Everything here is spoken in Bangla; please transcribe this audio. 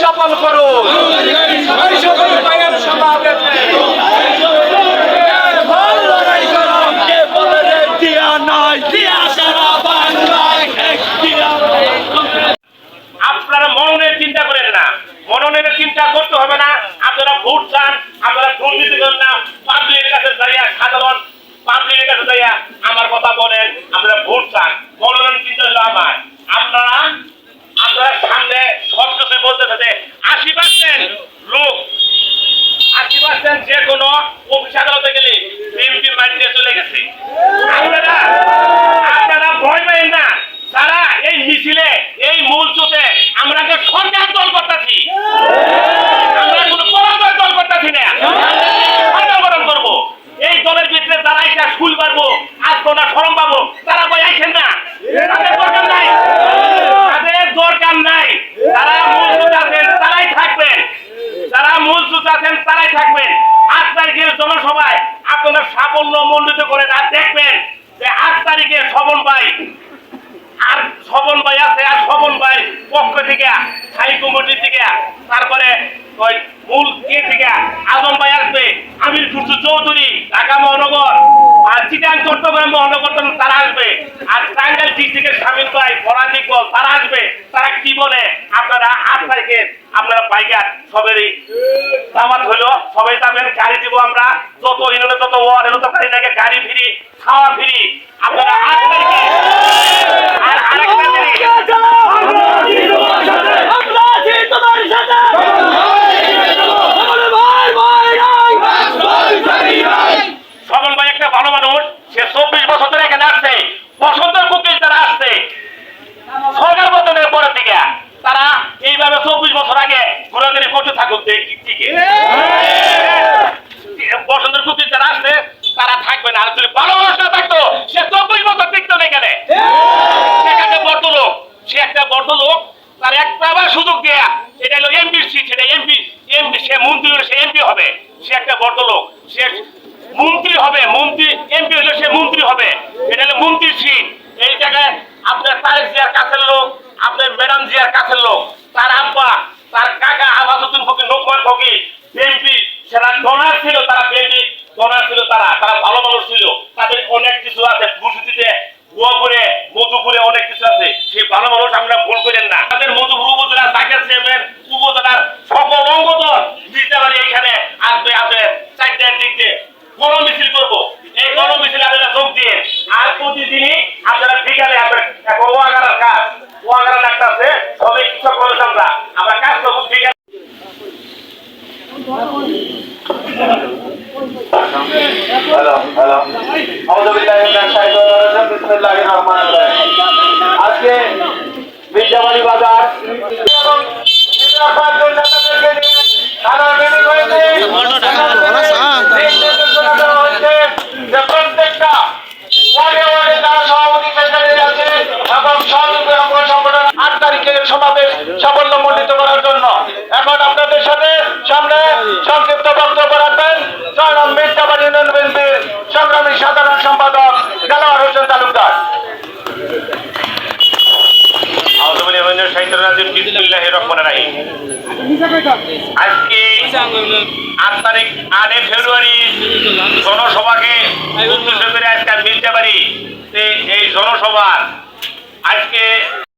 সফল করুন। মায়ের সমাবেশে আপনারা মননের চিন্তা করেন না, মননের চিন্তা করতে হবে না। আপনারা ভোট চান, আপনারা দুর্নীতি করেন না। পাবলিকের কাছে যাইয়া, সাধারণ পাবলিকের কাছে যাইয়া আমার কথা বলেন, আপনারা ভোট চান। মননের চিন্তা হলো আমার। আপনারা সামনে সব কিছু বলতে থাকে 80% লোক, 80% যে কোনো অফিস আদালতে গেলে এমপি মাইন্ডে চলে গেছে। আপনারা ভয় পাবেন না। তারা এই মিছিলে, এই মূলচুতে আমরা সরকার দল করতেছি, আমরা কোনো পরাজয় দল করতেছি না, আন্দোলন করবো। এই দলের ভিতরে যারা এটা স্কুল পারবো, আসবো না, শরম পাবো, তারা বই আইছেন না, তাদের দরকার নাই, তাদের দরকার নাই। তারা মূলচুত আছেন, তারাই থাকবেন, যারা মূলচুত আছেন তারাই থাকবেন। 8 তারিখের জনসভায় আপনারা সাফল্য মণ্ডিত করেন। আর দেখবেন যে 8 তারিখে স্বপন ভাই আছে, আর স্বপন ভাই পক্ষ থেকে, স্থায়ী কমিটি থেকে, তারপরে ওই মূল থেকে আজম ভাই আসবে, আমির খুরশু চৌধুরী ঢাকা মহানগর, আর চিটাং চট্টগ্রাম মহানগর তারা আসবে, আর টাঙ্গাইল ডিস্ট্রিক্টের শামিল ভাই ফরাজি বল তারা আসবে। তারা কি বলে আপনারা 8 তারিখে আপনারা বাইকার সবেরই দাওয়াত হলো, সবাই যাবেন, গাড়ি দিব আমরা, যত ইউনিয়নে যত ওয়ার্ড এলো তো গাড়ি লাগে, গাড়ি ফ্রি, খাওয়া ফ্রি। আপনারা 8 তারিখে আর আরেকটা জিনিস, স্বপন ভাই একটা ভালো মানুষ, সে 24 বছর ধরে এখানে আসছে, বসন্তের কুকিল তারা আসছে সরকার বদলের পরের দিকে। তারা এইভাবে 24 বছর আগে ঘোরাঘুরি করতে থাকুক, বসন্তের কুকিল তারা আসছে, তারা থাকবে না। আর যদি ভালো মানুষ না থাকতো, সে 24 বছর টিকতো না এখানে। সে একটা বড় লোক, সে একটা বড় লোক, তার একটা সুযোগ দেয়া, এটা হলো এমপির সিট, সেটা এমপি, সে মন্ত্রী হলে সে এমপি হবে। সে একটা বড় লোক, সে মন্ত্রী হবে, মন্ত্রী এমপি হলে সে মন্ত্রী হবে, এটা হলো মন্ত্রীর সিট। এই জায়গায় আপনার তারেক জিয়ার কাছের লোক, আপনার ম্যাডাম জিয়ার কাছের লোক, তার আব্বা, তার কাকা আবাসুদ্দিন ফকির, লোকমান ফকির এমপি, সেটা ডোনার ছিল, তারা এমপি ডোনার ছিল, তারা ভালো মানুষ ছিল। তাদের অনেক কিছু আছে, ভূষিতে গোয়াপুরে মধুপুরে অনেক কিছু আছে, সেই ভালো মানুষ আমরা ভুল করেন না। তাদের মধুপুর উপজেলা জাকের চেয়ারম্যান, উপজেলার সকল অঙ্গদল মির্জাবাড়ি এখানে আসবে, 4টার দিক দিয়ে গণ মিছিল করবো। এই গণ মিছিলে আপনারা যোগ দিয়ে, আর প্রতিদিনই আপনারা বিকালে আসবেন। এখন ওয়াগারার কাজ, ওয়াগারা লাগতেছে, সবাই কৃষক মানুষ, আমরা কাজ করবো বিকালে। আজকে মির্জাবাড়ি বাজার প্রত্যেকটা ওয়ার্ডে ওয়ার্ডে তারা সভাপতি সেক্রেটারি আছে এবং সহযোগী অঙ্গ সংগঠন 8 তারিখের সমাবেশ সাফল্যমণ্ডিত করার জন্য। এখন আপনাদের সাথে সামনে সংক্ষিপ্ত বক্তব্য রাখবেন 6 নং মির্জাবাড়ি ইউনিয়ন বিএনপির সংগ্রামী সাধারণ সম্পাদক দেলোয়ার হোসেন তালুকদার। আজকে 8 তারিখ 8 ফেব্রুয়ারি জনসভাকে উদ্দেশ্য করে আজকে মির্জাবাড়ি এই জনসভা আজকে